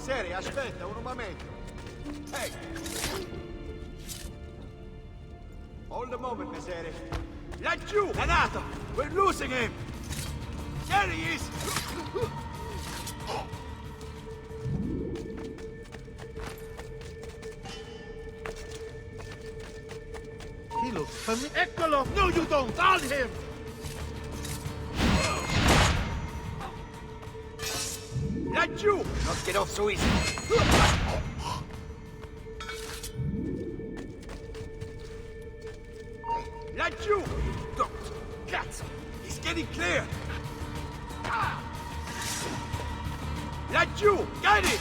messere, aspetta un momento. Hey! Hold a moment, messere. Laggiù! Granata! We're losing him! There he is! He looks familiar. Eccolo! No, you don't! On him! Laggiù! Not get off so easy. Laggiù! Don't! Cazzo! He's getting clear! Laggiù! Get it!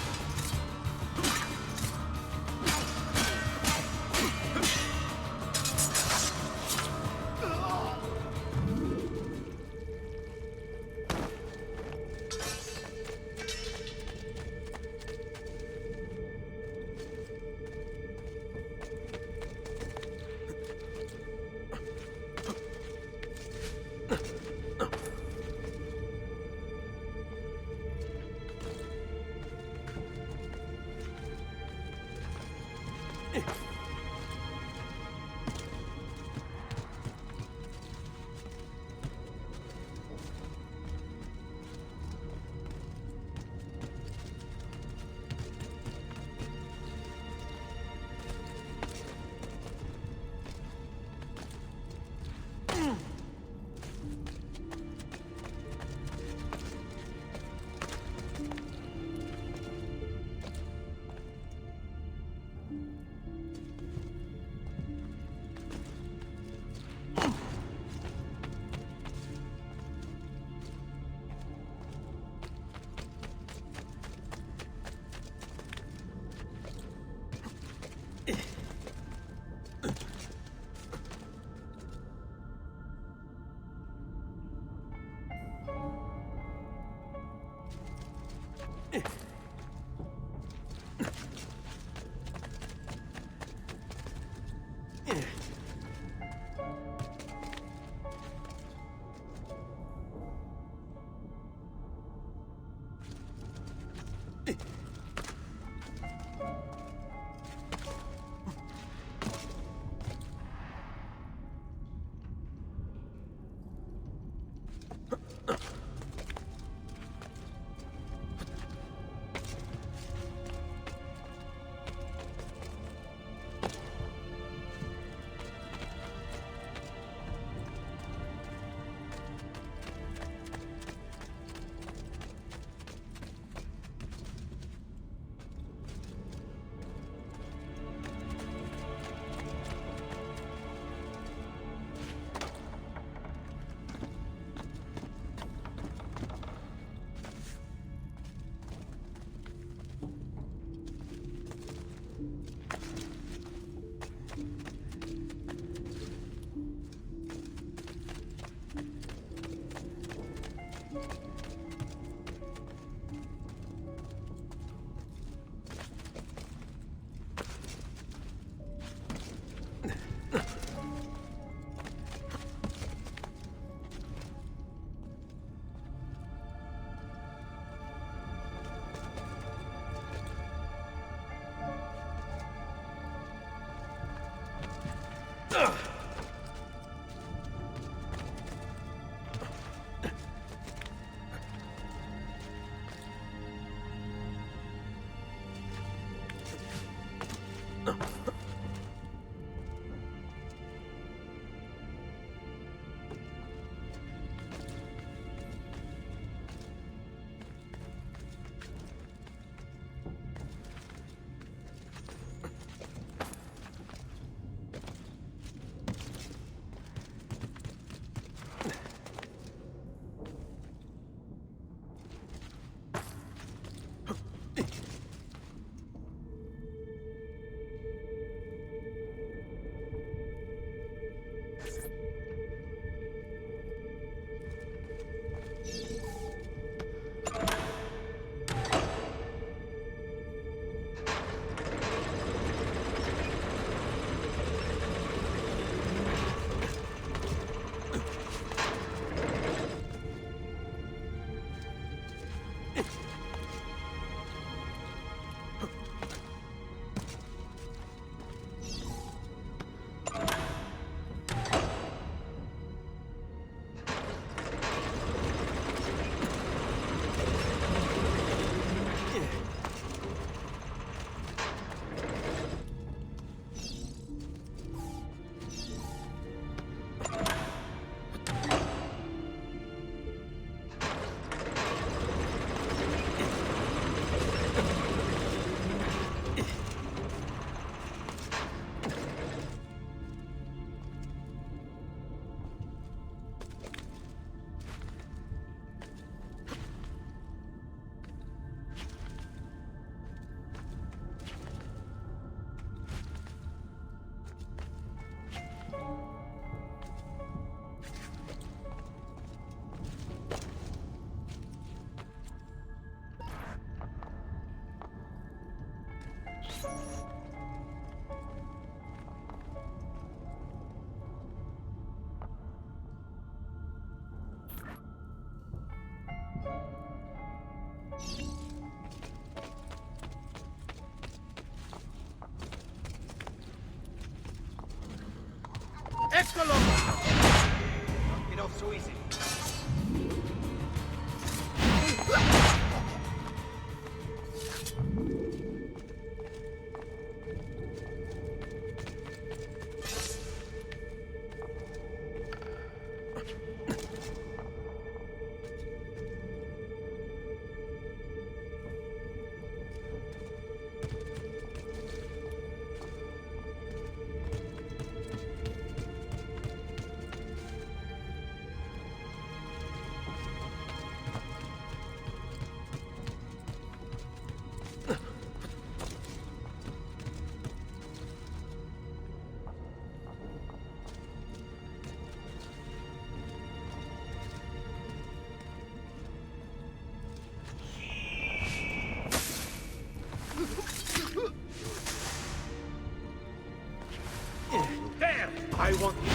Eccolo! Don't get off so easy. There! I want you.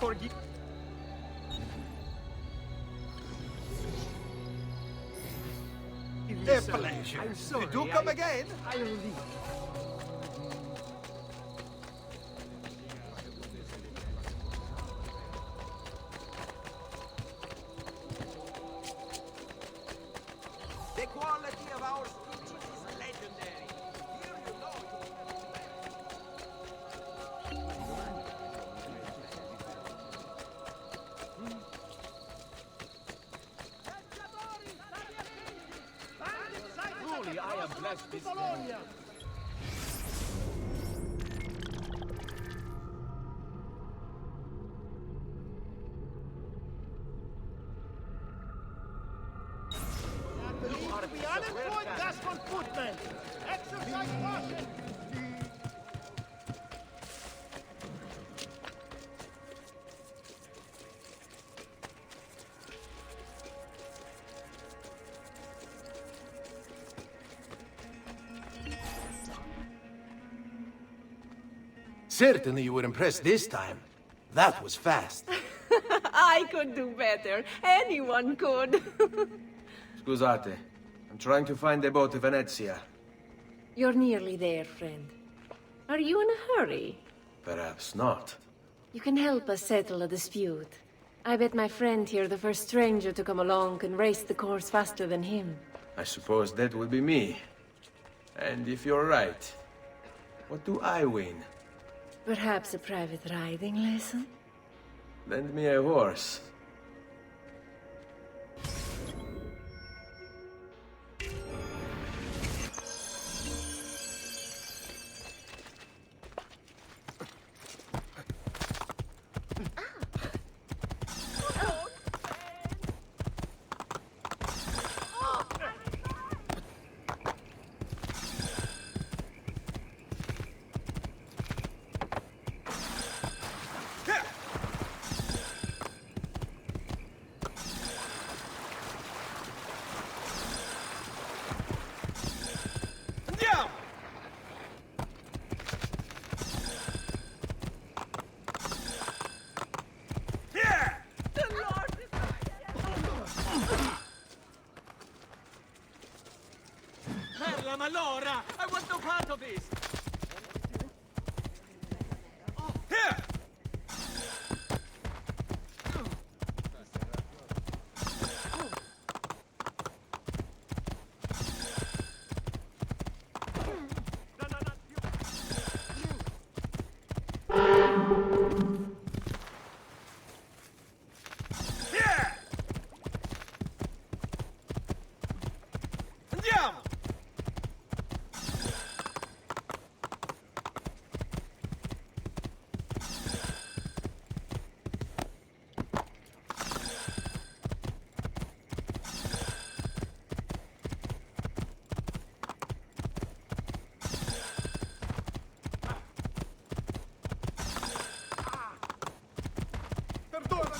forgive. A pleasure. I'm sorry. You do come again? I'll leave. The quality of our speeches is legendary. Here you know Truly, I am blessed this day. Be unemployed Gascon footmen. Exercise caution. Certainly you were impressed this time. That was fast. I could do better. Anyone could. Scusate, I'm trying to find a boat to Venezia. You're nearly there, friend. Are you in a hurry? Perhaps not. You can help us settle a dispute. I bet my friend here, the first stranger to come along, can race the course faster than him. I suppose that would be me. And if you're right, what do I win? Perhaps a private riding lesson? Lend me a horse. Andiamo! Yeah! Perla Malora! I want no part of this! Here! Here! Andiamo! Perdonami!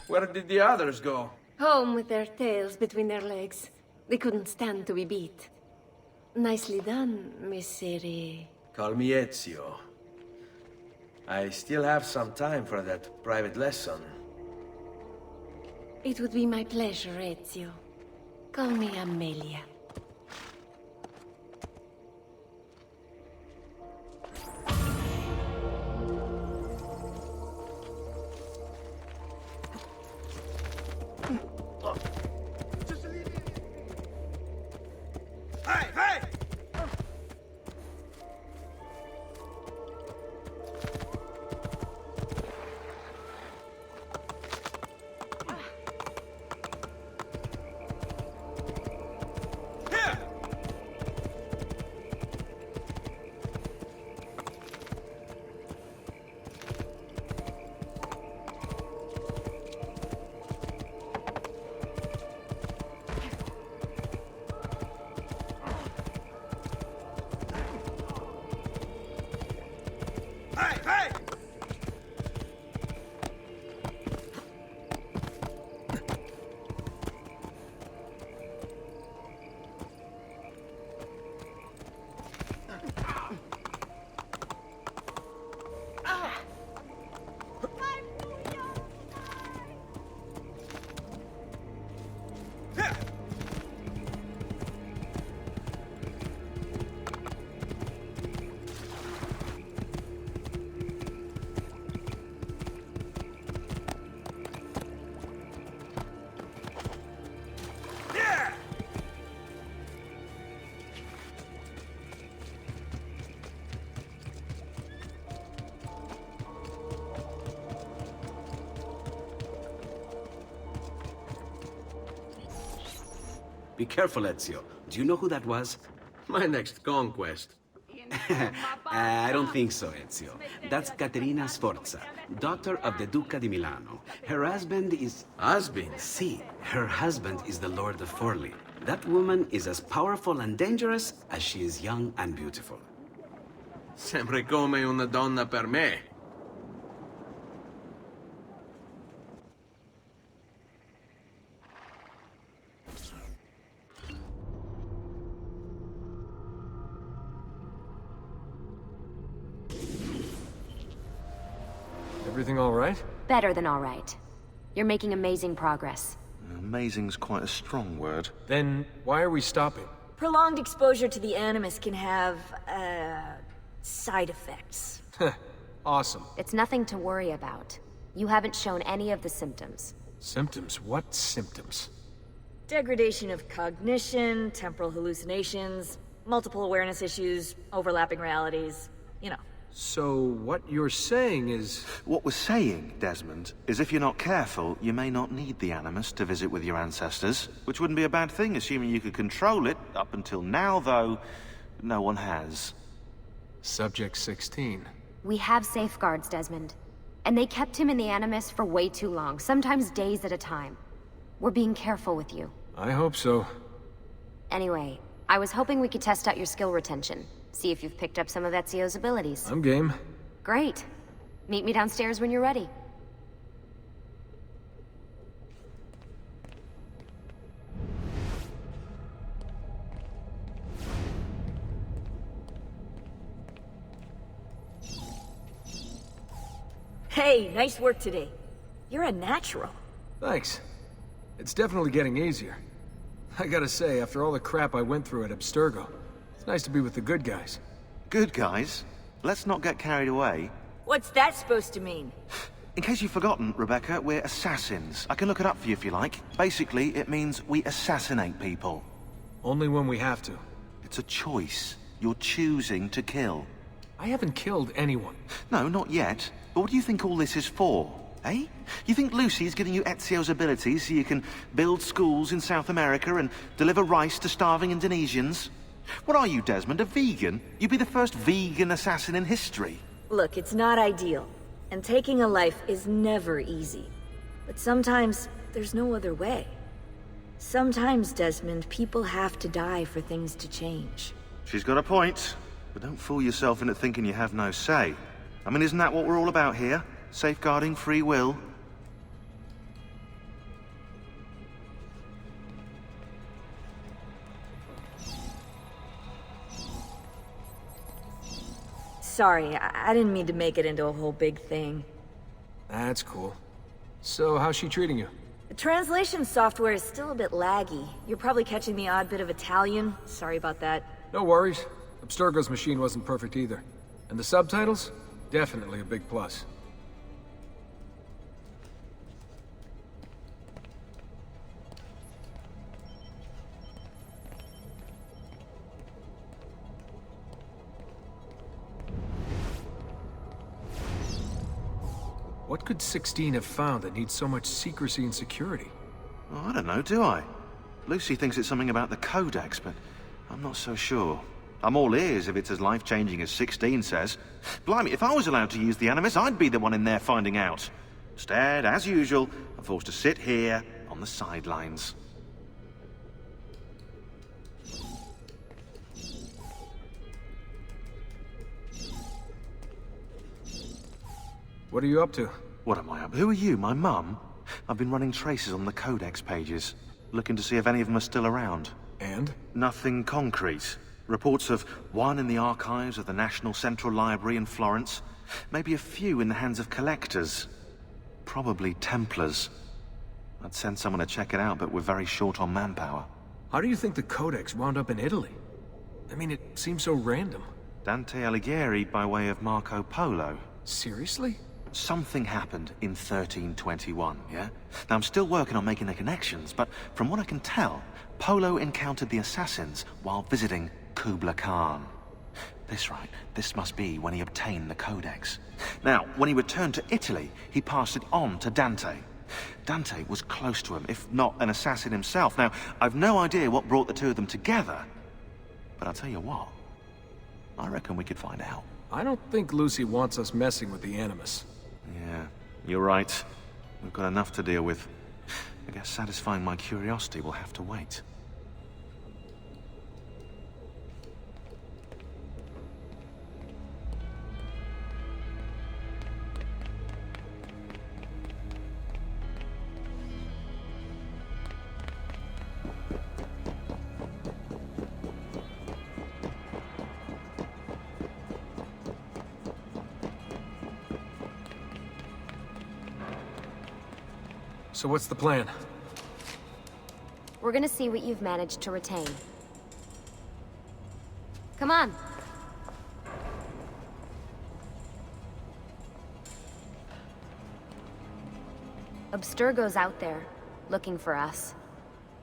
Where did the others go? Home with their tails between their legs. They couldn't stand to be beat. Nicely done, Messere. Call me Ezio. I still have some time for that private lesson. It would be my pleasure, Ezio. Call me Amelia. Hey, hey! Here! Hey, hey! Be careful, Ezio. Do you know who that was? My next conquest. I don't think so, Ezio. That's Caterina Sforza, daughter of the Duca di Milano. Her husband is... Husband? See, her husband is the Lord of Forli. That woman is as powerful and dangerous as she is young and beautiful. Sempre come una donna per me. Everything all right? Better than all right. You're making amazing progress. Amazing's quite a strong word. Then why are we stopping? Prolonged exposure to the Animus can have, side effects. Awesome. It's nothing to worry about. You haven't shown any of the symptoms. Symptoms? What symptoms? Degradation of cognition, temporal hallucinations, multiple awareness issues, overlapping realities, you know. So what you're saying is... What we're saying, Desmond, is if you're not careful, you may not need the Animus to visit with your ancestors, which wouldn't be a bad thing, assuming you could control it. Up until now, though, no one has. Subject 16. We have safeguards, Desmond. And they kept him in the Animus for way too long, sometimes days at a time. We're being careful with you. I hope so. Anyway, I was hoping we could test out your skill retention. See if you've picked up some of Ezio's abilities. I'm game. Great. Meet me downstairs when you're ready. Hey, nice work today. You're a natural. Thanks. It's definitely getting easier. I gotta say, after all the crap I went through at Abstergo, it's nice to be with the good guys. Good guys? Let's not get carried away. What's that supposed to mean? In case you've forgotten, Rebecca, we're assassins. I can look it up for you if you like. Basically, it means we assassinate people. Only when we have to. It's a choice. You're choosing to kill. I haven't killed anyone. No, not yet. But what do you think all this is for? Eh? You think Lucy's giving you Ezio's abilities so you can build schools in South America and deliver rice to starving Indonesians? What are you, Desmond, a vegan? You'd be the first vegan assassin in history. Look, it's not ideal. And taking a life is never easy. But sometimes, there's no other way. Sometimes, Desmond, people have to die for things to change. She's got a point. But don't fool yourself into thinking you have no say. I mean, isn't that what we're all about here? Safeguarding free will? Sorry, I didn't mean to make it into a whole big thing. That's cool. So, how's she treating you? The translation software is still a bit laggy. You're probably catching the odd bit of Italian. Sorry about that. No worries. Abstergo's machine wasn't perfect either. And the subtitles? Definitely a big plus. What could 16 have found that needs so much secrecy and security? Oh, I don't know, do I? Lucy thinks it's something about the Codex, but I'm not so sure. I'm all ears if it's as life-changing as 16 says. Blimey, if I was allowed to use the Animus, I'd be the one in there finding out. Instead, as usual, I'm forced to sit here on the sidelines. What are you up to? What am I up? Who are you, my mum? I've been running traces on the Codex pages, looking to see if any of them are still around. And? Nothing concrete. Reports of one in the archives of the National Central Library in Florence. Maybe a few in the hands of collectors. Probably Templars. I'd send someone to check it out, but we're very short on manpower. How do you think the Codex wound up in Italy? I mean, it seems so random. Dante Alighieri by way of Marco Polo. Seriously? Something happened in 1321, yeah? Now, I'm still working on making the connections, but from what I can tell, Polo encountered the assassins while visiting Kubla Khan. This must be when he obtained the Codex. Now, when he returned to Italy, he passed it on to Dante. Dante was close to him, if not an assassin himself. Now, I've no idea what brought the two of them together, but I'll tell you what, I reckon we could find out. I don't think Lucy wants us messing with the Animus. Yeah, you're right. We've got enough to deal with. I guess satisfying my curiosity will have to wait. So what's the plan? We're gonna see what you've managed to retain. Come on. Abstergo's out there, looking for us.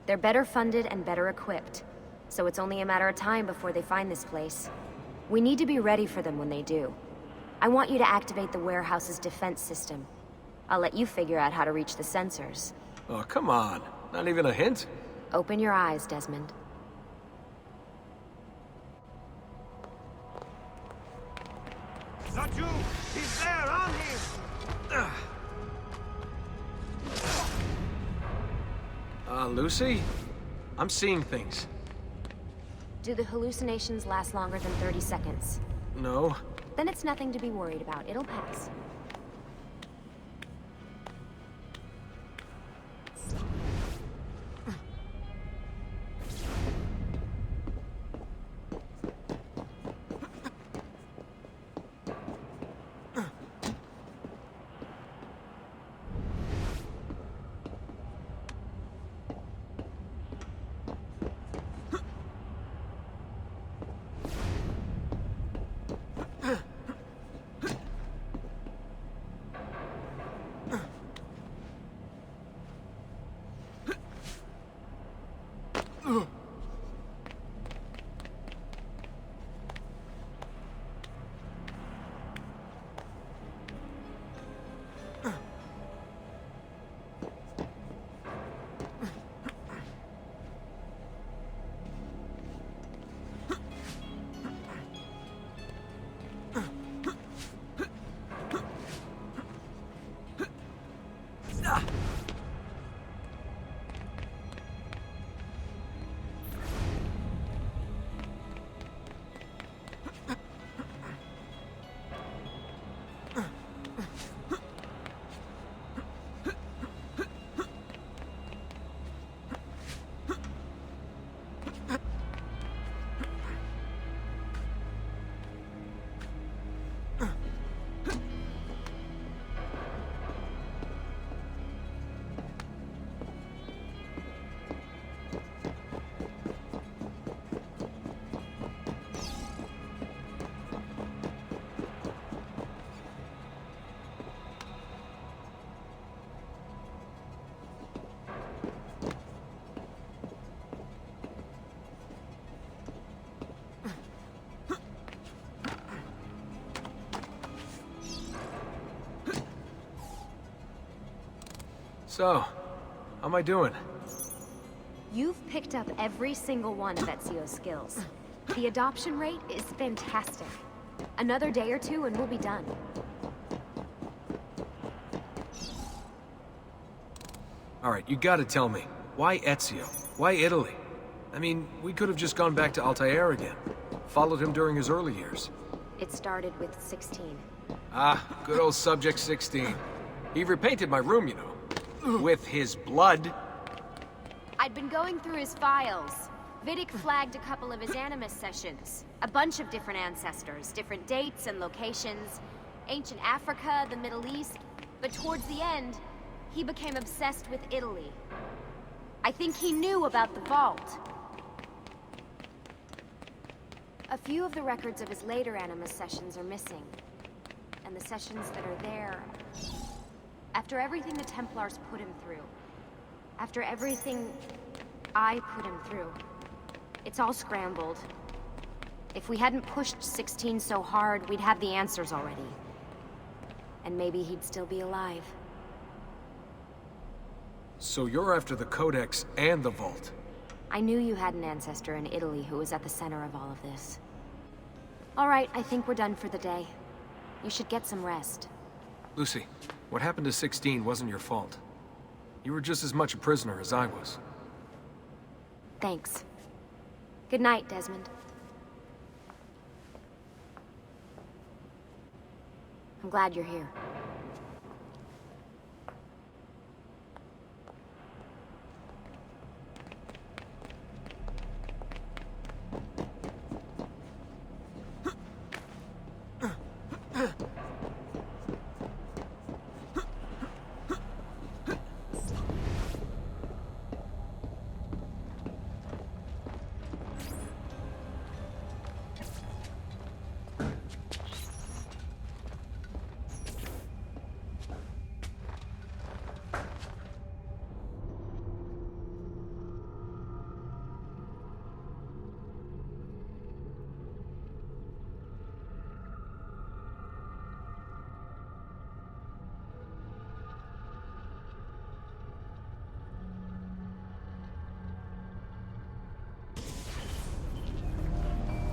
They're better funded and better equipped, so it's only a matter of time before they find this place. We need to be ready for them when they do. I want you to activate the warehouse's defense system. I'll let you figure out how to reach the sensors. Oh, come on. Not even a hint? Open your eyes, Desmond. Not you! He's there, on him! Lucy? I'm seeing things. Do the hallucinations last longer than 30 seconds? No. Then it's nothing to be worried about. It'll pass. So, how am I doing? You've picked up every single one of Ezio's skills. The adoption rate is fantastic. Another day or two and we'll be done. Alright, you gotta tell me. Why Ezio? Why Italy? I mean, we could have just gone back to Altair again. Followed him during his early years. It started with 16. Ah, good old Subject 16. He repainted my room, you know. With his blood. I'd been going through his files. Vidic flagged a couple of his Animus sessions. A bunch of different ancestors, different dates and locations. Ancient Africa, the Middle East. But towards the end, he became obsessed with Italy. I think he knew about the vault. A few of the records of his later Animus sessions are missing. And the sessions that are there... After everything the Templars put him through, after everything I put him through, it's all scrambled. If we hadn't pushed 16 so hard, we'd have the answers already. And maybe he'd still be alive. So you're after the Codex and the Vault. I knew you had an ancestor in Italy who was at the center of all of this. All right, I think we're done for the day. You should get some rest. Lucy, what happened to 16 wasn't your fault. You were just as much a prisoner as I was. Thanks. Good night, Desmond. I'm glad you're here.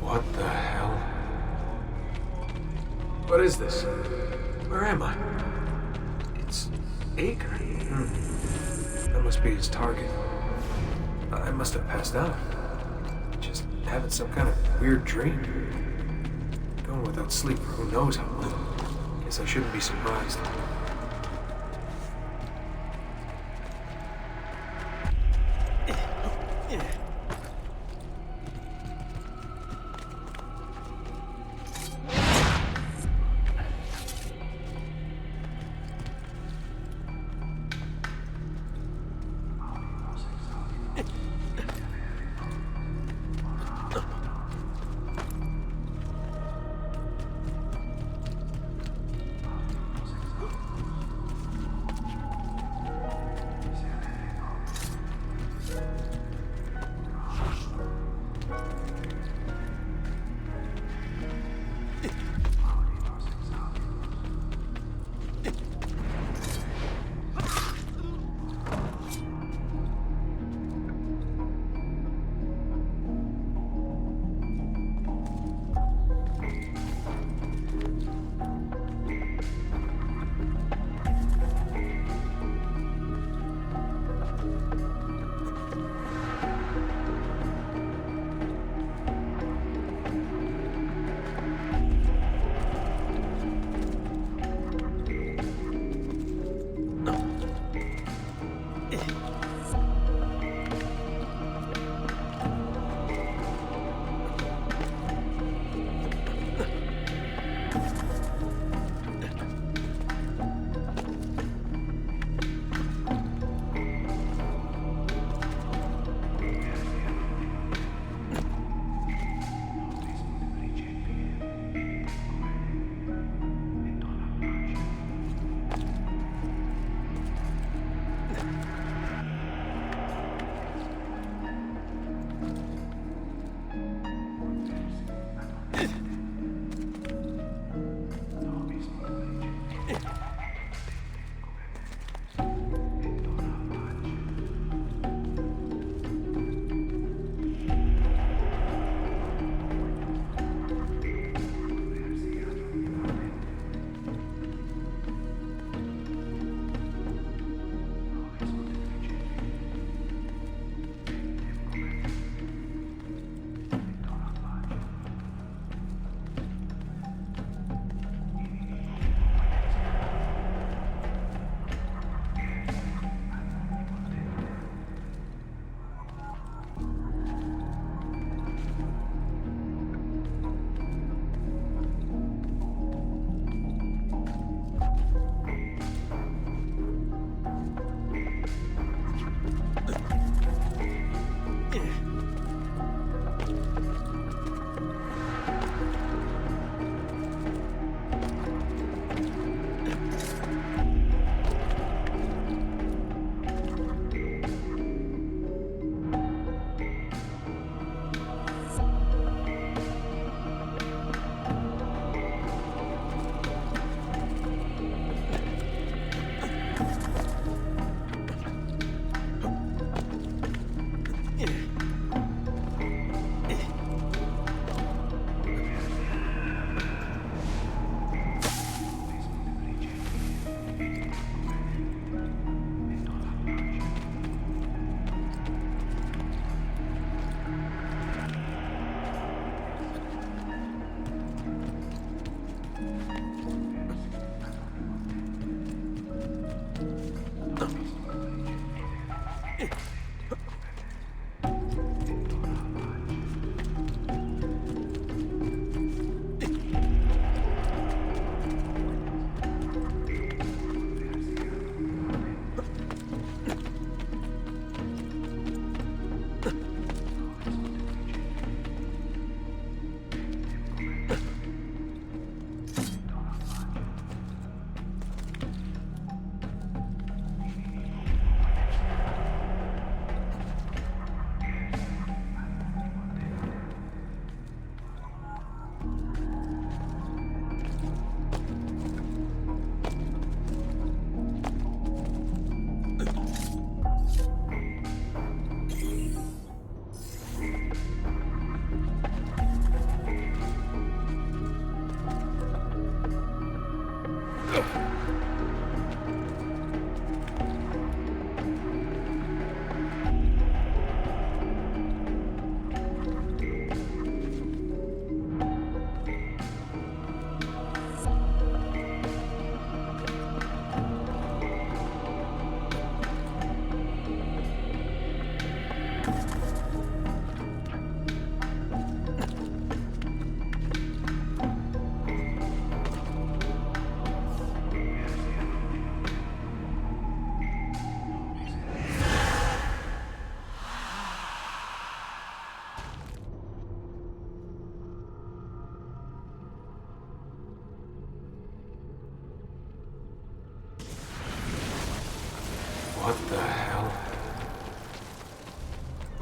What the hell? What is this? Where am I? It's Acre. That must be his target. I must have passed out. Just having some kind of weird dream. Going without sleep for who knows how long. Guess I shouldn't be surprised.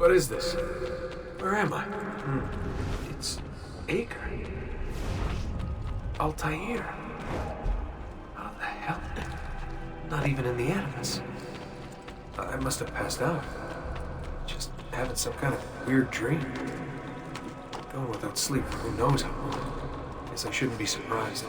What is this? Where am I? It's Acre. Altair. How the hell? Not even in the Animus. I must have passed out. Just having some kind of weird dream. Going without sleep for who knows how long. Guess I shouldn't be surprised.